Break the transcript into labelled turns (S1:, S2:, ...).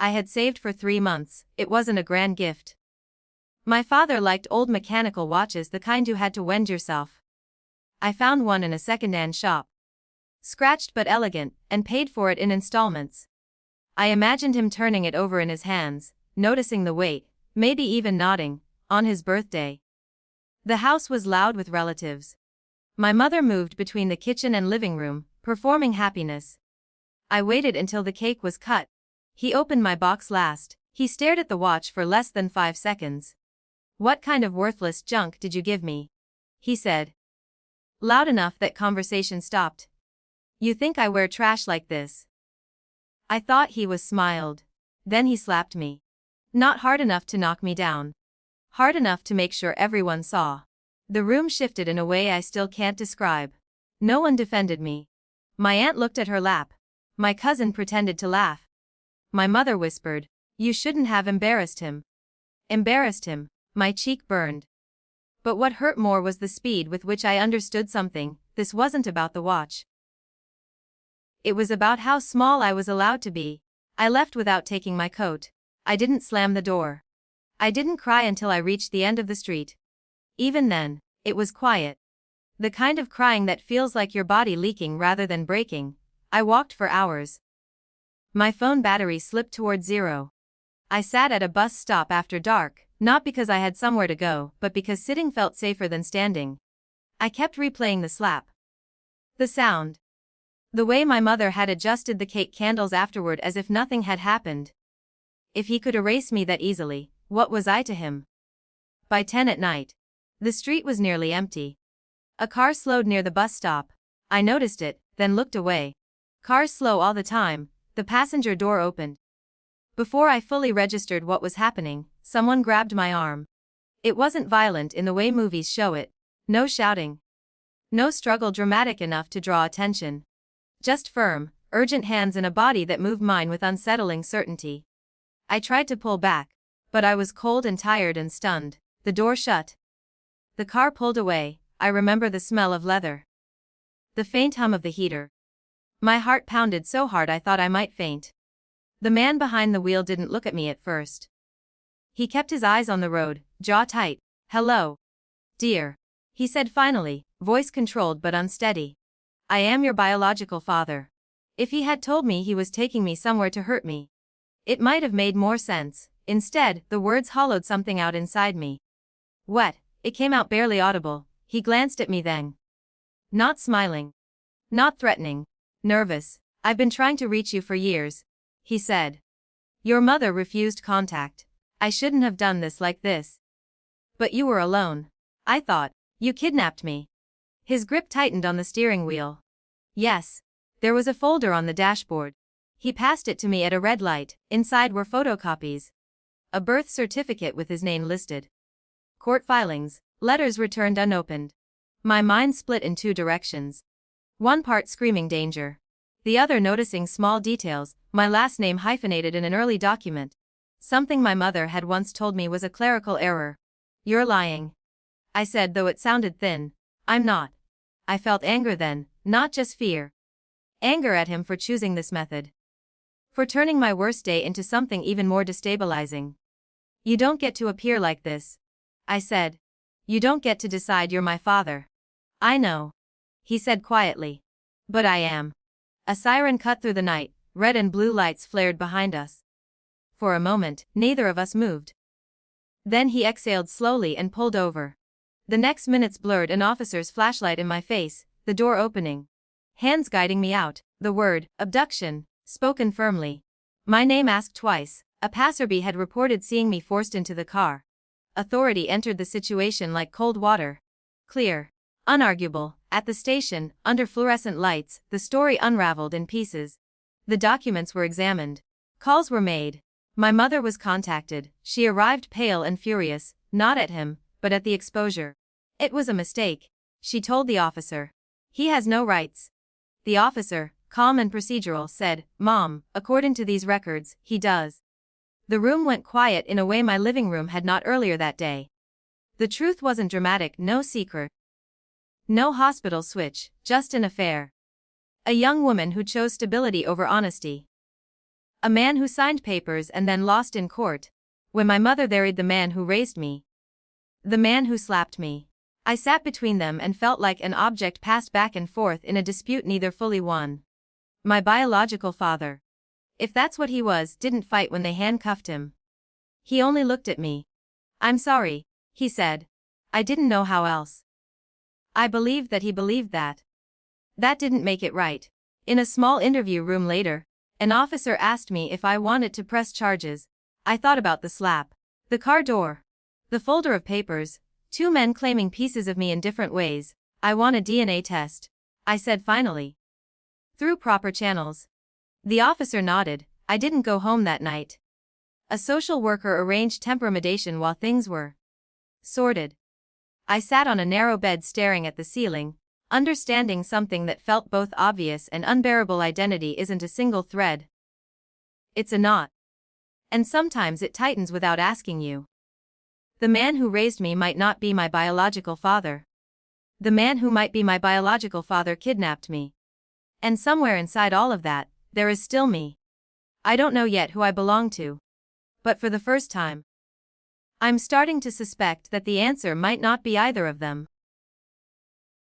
S1: I had saved for 3 months. It wasn't a grand gift. My father liked old mechanical watches, the kind you had to wend yourself. I found one in a second-hand shop. Scratched but elegant, and paid for it in installments. I imagined him turning it over in his hands, noticing the weight, maybe even nodding, on his birthday. The house was loud with relatives. My mother moved between the kitchen and living room, performing happiness. I waited until the cake was cut. He opened my box last. He stared at the watch for less than 5 seconds. "What kind of worthless junk did you give me?" he said. Loud enough that conversation stopped. "You think I wear trash like this?" I thought he was smiled. Then he slapped me. Not hard enough to knock me down. Hard enough to make sure everyone saw. The room shifted in a way I still can't describe. No one defended me. My aunt looked at her lap. My cousin pretended to laugh. My mother whispered, "You shouldn't have embarrassed him." Embarrassed him. My cheek burned. But what hurt more was the speed with which I understood something. This wasn't about the watch. It was about how small I was allowed to be. I left without taking my coat. I didn't slam the door. I didn't cry until I reached the end of the street. Even then, it was quiet. The kind of crying that feels like your body leaking rather than breaking. I walked for hours. My phone battery slipped toward 0. I sat at a bus stop after dark, not because I had somewhere to go, but because sitting felt safer than standing. I kept replaying the slap. The sound. The way my mother had adjusted the cake candles afterward as if nothing had happened. If he could erase me that easily, what was I to him? By 10 at night. The street was nearly empty. A car slowed near the bus stop. I noticed it, then looked away. Cars slow all the time. The passenger door opened. Before I fully registered what was happening, someone grabbed my arm. It wasn't violent in the way movies show it. No shouting. No struggle dramatic enough to draw attention. Just firm, urgent hands and a body that moved mine with unsettling certainty. I tried to pull back, but I was cold and tired and stunned. The door shut. The car pulled away. I remember the smell of leather. The faint hum of the heater. My heart pounded so hard I thought I might faint. The man behind the wheel didn't look at me at first. He kept his eyes on the road, jaw tight. "Hello, dear," he said finally, voice controlled but unsteady. "I am your biological father." If he had told me he was taking me somewhere to hurt me, it might have made more sense. Instead, the words hollowed something out inside me. "What?" It came out barely audible. He glanced at me then. Not smiling. Not threatening. Nervous. "I've been trying to reach you for years," he said. "Your mother refused contact. I shouldn't have done this like this. But you were alone. I thought, you kidnapped me." His grip tightened on the steering wheel. "Yes." There was a folder on the dashboard. He passed it to me at a red light. Inside were photocopies. A birth certificate with his name listed. Court filings, letters returned unopened. My mind split in 2 directions. One part screaming danger. The other noticing small details, my last name hyphenated in an early document. Something my mother had once told me was a clerical error. "You're lying," I said, though it sounded thin. "I'm not." I felt anger then, not just fear. Anger at him for choosing this method. For turning my worst day into something even more destabilizing. "You don't get to appear like this," I said. "You don't get to decide you're my father." "I know," he said quietly. "But I am." A siren cut through the night. Red and blue lights flared behind us. For a moment, neither of us moved. Then he exhaled slowly and pulled over. The next minutes blurred an officer's flashlight in my face, the door opening. Hands guiding me out, the word, abduction, spoken firmly. My name asked twice. A passerby had reported seeing me forced into the car. Authority entered the situation like cold water. Clear. Unarguable. At the station, under fluorescent lights, the story unraveled in pieces. The documents were examined. Calls were made. My mother was contacted. She arrived pale and furious, not at him, but at the exposure. It was a mistake, she told the officer. He has no rights. The officer, calm and procedural, said, "Mom, according to these records, he does." The room went quiet in a way my living room had not earlier that day. The truth wasn't dramatic, no secret. No hospital switch, just an affair. A young woman who chose stability over honesty. A man who signed papers and then lost in court. When my mother married the man who raised me. The man who slapped me. I sat between them and felt like an object passed back and forth in a dispute neither fully won. My biological father. If that's what he was, didn't fight when they handcuffed him. He only looked at me. I'm sorry, he said. I didn't know how else. I believed that he believed that. That didn't make it right. In a small interview room later, an officer asked me if I wanted to press charges. I thought about the slap, the car door, the folder of papers, 2 men claiming pieces of me in different ways. I want a DNA test, I said finally. Through proper channels. The officer nodded. I didn't go home that night. A social worker arranged temporamidation while things were sorted. I sat on a narrow bed staring at the ceiling, understanding something that felt both obvious and unbearable. Identity isn't a single thread. It's a knot. And sometimes it tightens without asking you. The man who raised me might not be my biological father. The man who might be my biological father kidnapped me. And somewhere inside all of that, there is still me. I don't know yet who I belong to. But for the first time, I'm starting to suspect that the answer might not be either of them.